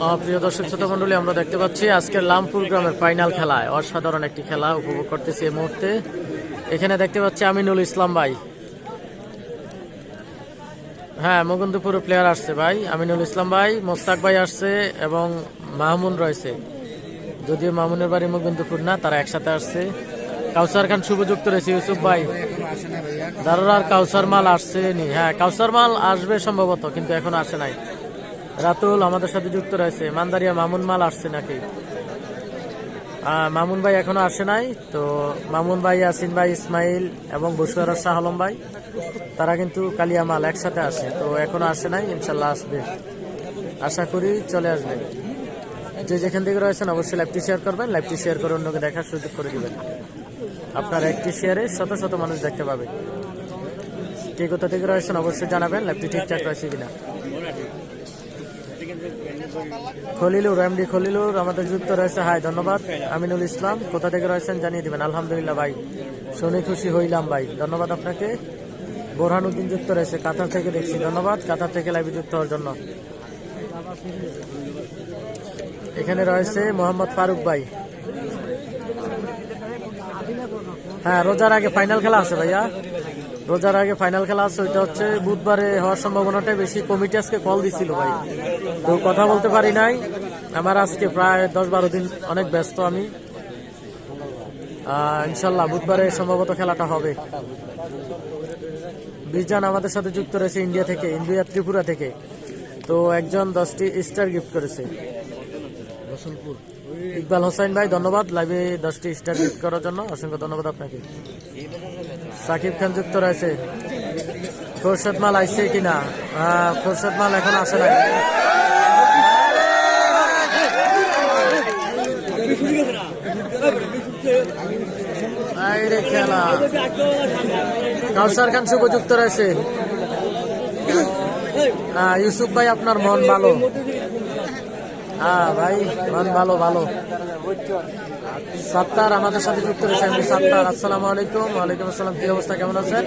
প্রিয় দর্শক শ্রোতা মন্ডলী, আমরা দেখতে পাচ্ছি আজকের লামপুর গ্রামের ফাইনাল খেলায় অসাধারণ একটি খেলা উপভোগ করতেছি এই মুহূর্তে। এখানে দেখতে পাচ্ছি আমিনুল ইসলাম ভাই, হ্যাঁ মুকুন্দপুর প্লেয়ার আসছে ভাই, আমিনুল ইসলাম ভাই, মোস্তাক ভাই আসছে এবং মাহমুন রয়েছে, যদিও মামুনের বাড়ি মুকুন্দপুর না, তারা একসাথে আসছে। কাউসার খান শুভযুক্ত রয়েছে, ইউসুফ ভাই, দারুরার কাউসার মাল আসছে নি, হ্যাঁ কাউসার মাল আসবে সম্ভবত, কিন্তু এখন আসে নাই। রাতুল আমাদের সাথে যুক্ত রয়েছে, মান্দারিয়া মামুন মাল আসছে নাকি? মামুন ভাই এখনো আসে নাই। তো মামুন ভাই, ইয়াসিন ভাই, ইসমাইল এবং বসুয়ার শাহ আলম ভাই, তারা কিন্তু কালিয়া মাল একসাথে আসে, তো এখনো আসে নাই, ইনশাল্লাহ আসবে, আশা করি চলে আসবে। যে যেখান থেকে রয়েছেন অবশ্যই লাইভটি শেয়ার করবেন, লাইভটি শেয়ার করে অন্যকে দেখার সুযোগ করে দিবেন। আপনার একটি শেয়ারে শত শত মানুষ দেখতে পাবে। কে কোথা থেকে রয়েছেন অবশ্যই জানাবেন, লাইভটি ঠিকঠাক রয়েছে কিনা। খলিলুর, এমডি খলিলুর আমাদের যুক্ত রয়েছে, হাই ধন্যবাদ। আমিনুল ইসলাম কোথা থেকে রয়েছেন জানিয়ে দিবেন। আলহামদুলিল্লাহ ভাই, শুনে খুশি হইলাম ভাই, ধন্যবাদ আপনাকে। বোরহানুদ্দিন যুক্ত রয়েছে, কাতার থেকে দেখছি, ধন্যবাদ কাতার থেকে লাইভে যুক্ত হওয়ার জন্য। এখানে রয়েছে মোহাম্মদ ফারুক ভাই, হ্যাঁ রোজার আগে ফাইনাল খেলা আছে ভাইয়া, রোজার আগে ফাইনাল খেলা আছে, ওইটা হচ্ছে বুধবারে হওয়ার সম্ভাবনাটাই বেশি। কমিটি আজকে কল দিছিল ভাই, তো কথা বলতে পারি নাই। আমার আজকে প্রায় 10-12 দিন অনেক ব্যস্ত আমি। ইনশাল্লাহ বুধবারে সম্ভবত খেলাটা হবে। বিজান আমাদের সাথে যুক্ত রয়েছে ইন্ডিয়া থেকে, ইন্ডিয়া ত্রিপুরা থেকে, তো একজন 10টি স্টার গিফট করেছে। ইকবাল হোসেন ভাই ধন্যবাদ, লাইভে 10টি স্টার গিফট করার জন্য অসংখ্য ধন্যবাদ আপনাকে। সাকিব খান যুক্ত রয়েছে। খোরশেদ মাল আসছে কিনা? খোরশেদ মাল এখন আসে নাই। খেলা কাউসার খান শুভ যুক্ত রয়েছে। ইউসুফ ভাই আপনার মন ভালো, হ্যাঁ ভাই মন ভালো ভালো। সাত্তার আমাদের সাথে যুক্ত রয়েছে, আমি সাত্তার, আসসালামু আলাইকুম। ওয়ালাইকুম আসসালাম, কি অবস্থা, কেমন আছেন?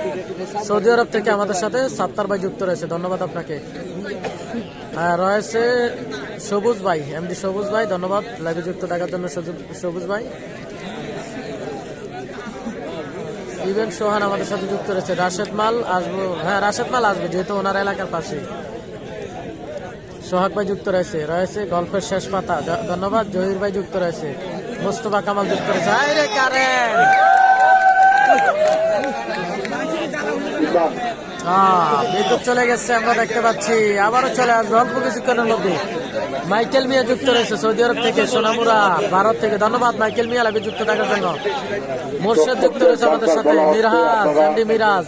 সৌদি আরব থেকে আমাদের সাথে সাত্তার ভাই যুক্ত রয়েছে, ধন্যবাদ আপনাকে। রয়েছে সবুজ ভাই, এমডি সবুজ ভাই, ধন্যবাদ লাইভে যুক্ত থাকার জন্য সবুজ ভাই। ইভেন্ট সোহান আমাদের সাথে যুক্ত রয়েছে। রাশেদ মাল আসবো, হ্যাঁ রাশেদ মাল আসবে, যেহেতু ওনার এলাকার পাশে। সোহাগ ভাই যুক্ত রয়েছে, রয়েছে গল্পের শেষ পাতা, ধন্যবাদ। জহির ভাই যুক্ত রয়েছে, মোস্তফা কামাল যুক্ত রয়েছে। বিদ্যুৎ চলে গেছে আমরা দেখতে পাচ্ছি, আবারও চলে আসবে অল্প কিছুক্ষণের মধ্যে। মাইকেল মিয়া যুক্ত রয়েছে সৌদি আরব থেকে, সোনামুরা ভারত থেকে, ধন্যবাদ মাইকেল মিয়া লাইভে যুক্ত থাকার জন্য। মোর্শেদ যুক্ত রয়েছে আমাদের সাথে, মিরাজ, এমডি মিরাজ।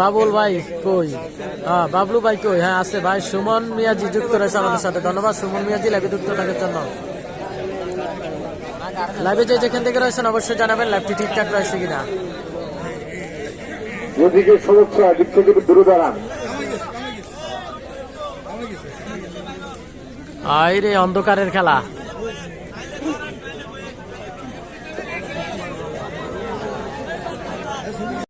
বাবুল ভাই কই? বাবলু ভাই কই? হ্যাঁ আছে ভাই। সুমন মিয়াজি যুক্ত রয়েছে আমাদের সাথে, ধন্যবাদ সুমন মিয়াজি লাইভে যুক্ত থাকার জন্য। লাইভে যে যেখান থেকে রয়েছেন অবশ্যই জানাবেন লাইভটি ঠিকঠাক রয়েছে কিনা। আইরে অন্ধকারের খেলা।